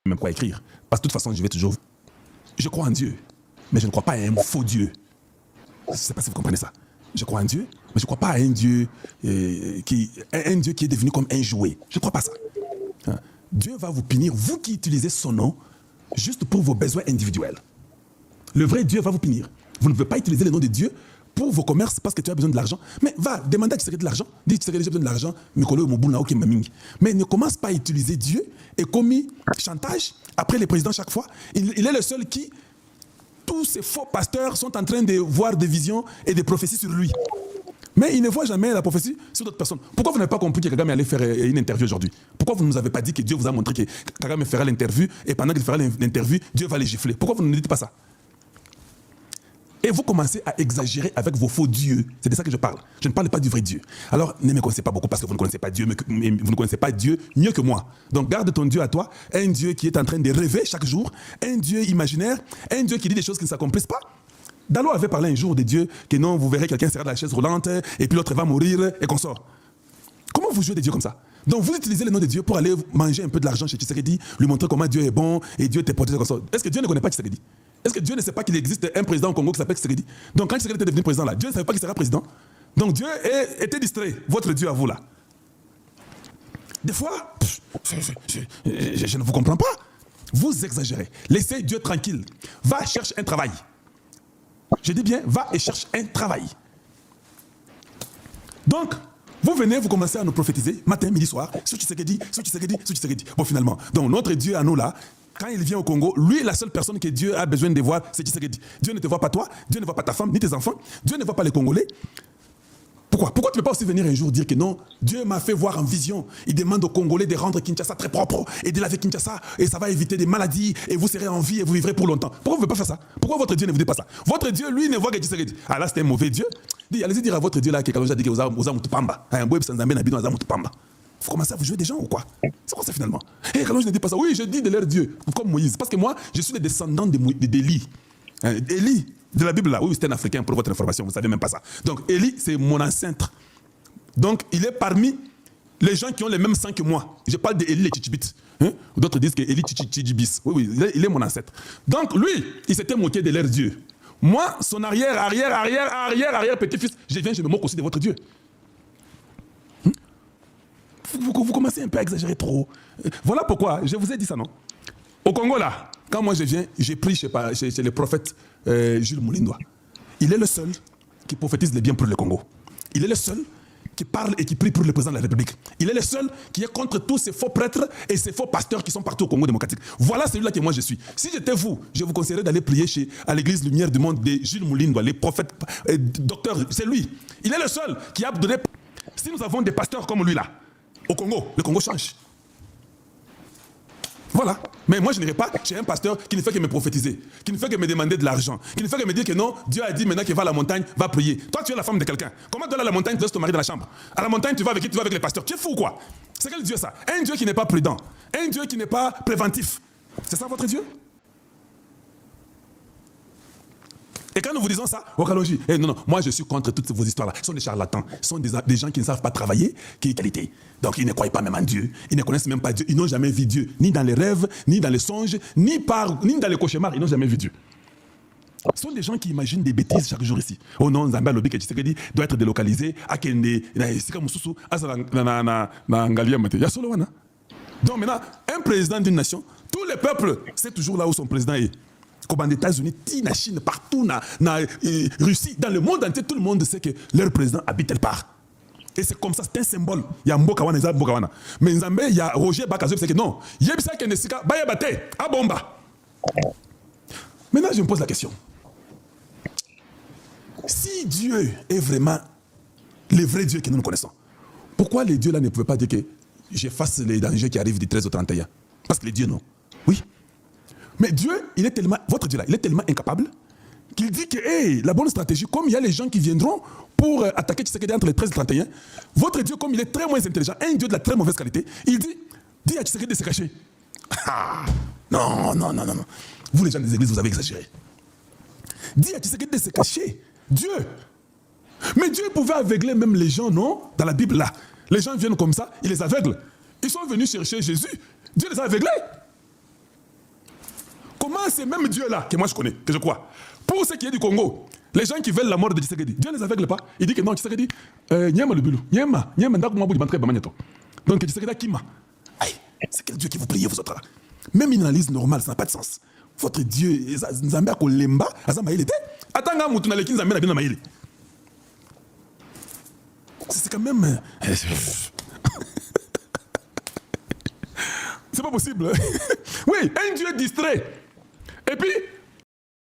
même quoi écrire. Parce que de toute façon, je vais toujours... Je crois en Dieu, mais je ne crois pas à un faux Dieu. Je ne sais pas si vous comprenez ça. Je crois en Dieu, mais je ne crois pas à un Dieu, un Dieu qui est devenu comme un jouet. Je ne crois pas ça. Hein? Dieu va vous punir, vous qui utilisez son nom, juste pour vos besoins individuels. Le vrai Dieu va vous punir. Vous ne pouvez pas utiliser le nom de Dieu pour vos commerces parce que tu as besoin de l'argent. Mais va, demander à Tshisekedi de l'argent. Dis Tshisekedi, j'ai besoin de l'argent. Mais ne commence pas à utiliser Dieu et commis chantage après les présidents chaque fois. Il est le seul qui, tous ces faux pasteurs sont en train de voir des visions et des prophéties sur lui. Mais il ne voit jamais la prophétie sur d'autres personnes. Pourquoi vous n'avez pas compris que Kagame allait faire une interview aujourd'hui? Pourquoi vous ne nous avez pas dit que Dieu vous a montré que Kagame fera l'interview et pendant qu'il fera l'interview, Dieu va les gifler? Pourquoi vous ne dites pas ça? Et vous commencez à exagérer avec vos faux dieux. C'est de ça que je parle. Je ne parle pas du vrai Dieu. Alors, ne me connaissez pas beaucoup parce que vous ne connaissez pas Dieu, mais vous ne connaissez pas Dieu mieux que moi. Donc, garde ton Dieu à toi, un Dieu qui est en train de rêver chaque jour, un Dieu imaginaire, un Dieu qui dit des choses qui ne s'accomplissent pas. Dalo avait parlé un jour de Dieu, que non, vous verrez quelqu'un sera de la chaise roulante, et puis l'autre va mourir, et qu'on sort. Comment vous jouez des dieux comme ça? Donc, vous utilisez le nom de Dieu pour aller manger un peu de l'argent chez Tshisekedi, lui montrer comment Dieu est bon, et Dieu t'est protégé comme ça. Est-ce que Dieu ne connaît pas Tshisekedi? Est-ce que Dieu ne sait pas qu'il existe un président au Congo qui s'appelle Tshisekedi? Donc quand Tshisekedi était devenu président là, Dieu ne savait pas qu'il sera président. Donc Dieu était distrait, votre Dieu à vous là. Des fois, je ne vous comprends pas. Vous exagérez. Laissez Dieu tranquille. Va chercher un travail. Je dis bien, va et cherche un travail. Donc, vous venez, vous commencez à nous prophétiser, matin, midi, soir, sur Tshisekedi, sur Tshisekedi, sur Tshisekedi. Bon, finalement, donc notre Dieu à nous là, quand il vient au Congo, lui, la seule personne que Dieu a besoin de voir, c'est Tshisekedi. Dieu ne te voit pas toi, Dieu ne voit pas ta femme, ni tes enfants, Dieu ne voit pas les Congolais. Pourquoi? Pourquoi tu ne peux pas aussi venir un jour dire que non, Dieu m'a fait voir en vision, il demande aux Congolais de rendre Kinshasa très propre, et de laver Kinshasa, et ça va éviter des maladies, et vous serez en vie, et vous vivrez pour longtemps. Pourquoi vous ne pouvez pas faire ça? Pourquoi votre Dieu ne vous dit pas ça? Votre Dieu, lui, ne voit que Tshisekedi. Ah là, c'est un mauvais Dieu. Allez-y dire à votre Dieu là, que Kalonji a dit que vous avez Mutupamba. Vous commencez à vous jouer des gens ou quoi? C'est quoi ça finalement? Et Kalonji ne dit pas ça. Oui, je dis de leur Dieu, comme Moïse. Parce que moi, je suis le descendant d'Élie. Élie, de la Bible là. Oui, c'est un Africain pour votre information, vous ne savez même pas ça. Donc Élie, c'est mon ancêtre. Donc il est parmi les gens qui ont le même sang que moi. Je parle d'Élie les Tchitchibites. D'autres disent que Élie Tchitchibis. Oui, il est mon ancêtre. Donc lui, il s'était moqué de leur Dieu. Moi, son arrière petit-fils, je me moque aussi de votre Dieu. Vous commencez un peu à exagérer trop. Voilà pourquoi, je vous ai dit ça, non? Au Congo, là, quand moi je viens, j'ai pris chez le prophète Jules Moulindois. Il est le seul qui prophétise le bien pour le Congo. Il est le seul qui parle et qui prie pour le président de la République. Il est le seul qui est contre tous ces faux prêtres et ces faux pasteurs qui sont partout au Congo démocratique. Voilà celui-là que moi je suis. Si j'étais vous, je vous conseillerais d'aller prier à l'église Lumière du Monde de Jules Moulindois, les prophètes, docteurs. C'est lui. Il est le seul qui a donné... Si nous avons des pasteurs comme lui là, au Congo, le Congo change. Voilà. Mais moi, je n'irai pas chez un pasteur qui ne fait que me prophétiser, qui ne fait que me demander de l'argent, qui ne fait que me dire que non, Dieu a dit maintenant qu'il va à la montagne, va prier. Toi, tu es la femme de quelqu'un. Comment tu vas à la montagne, tu laisses ton mari dans la chambre? À la montagne, tu vas avec qui? Tu vas avec les pasteurs. Tu es fou ou quoi? C'est quel Dieu ça? Un Dieu qui n'est pas prudent, un Dieu qui n'est pas préventif. C'est ça votre Dieu? Et quand nous vous disons ça, au Kalonji, non, moi je suis contre toutes vos histoires-là. Ce sont des charlatans, ce sont des gens qui ne savent pas travailler, qui est qualité. Donc ils ne croient pas même en Dieu, ils ne connaissent même pas Dieu, ils n'ont jamais vu Dieu, ni dans les rêves, ni dans les songes, ni dans les cauchemars, ils n'ont jamais vu Dieu. Ce sont des gens qui imaginent des bêtises chaque jour ici. Oh non, Zambia Lobi Tshisekedi doit être délocalisé, à Kende, Sika Mususu, na Ngaliamate. Il y a solo wana. Donc maintenant, un président d'une nation, tous les peuples, c'est toujours là où son président est. Comme en États-Unis, la Chine, partout, Russie, dans le monde entier, tout le monde sait que leur président habite quelque part. Et c'est comme ça, c'est un symbole. Il y a Mbokawana, il y a Mbokawana. Mais en Zambie, il y a Roger Bakazob, c'est que non. Il y a Bisa Kenesika, Bayabate, à Bomba. Maintenant, je me pose la question. Si Dieu est vraiment le vrai Dieu que nous connaissons, pourquoi les dieux là ne pouvaient pas dire que j'efface les dangers qui arrivent du 13 au 31? Parce que les dieux, non. Oui. Mais Dieu, il est tellement, votre Dieu là, il est tellement incapable qu'il dit que la bonne stratégie, comme il y a les gens qui viendront pour attaquer Tshisekedi entre les 13 et 31, votre Dieu, comme il est très moins intelligent, un Dieu de la très mauvaise qualité, il dit à Tshisekedi de se cacher. Ah, non. Vous les gens des églises, vous avez exagéré. Dis à Tshisekedi de se cacher. Dieu. Mais Dieu pouvait aveugler même les gens, non? Dans la Bible là. Les gens viennent comme ça, il les aveugle. Ils sont venus chercher Jésus. Dieu les a aveuglés. comment c'est même Dieu là, que moi je connais, que je crois. Pour ce qui est du Congo, les gens qui veulent la mort de Tshisekedi, Dieu ne les aveugle pas. Il dit que non, Tshisekedi, Nyama le bulou, Nyama, ndaku mabu di bantre bamanyato. Donc Tshisekedi Kima. Aïe, c'est quel Dieu qui vous priez, vous autres là? Même une analyse normale, ça n'a pas de sens. Votre Dieu, Nzambe a kolemba, azama il était. Attends, moutou na lekin Nzambe na bina maïle. C'est quand même. C'est pas possible. Oui, un Dieu distrait. Et puis,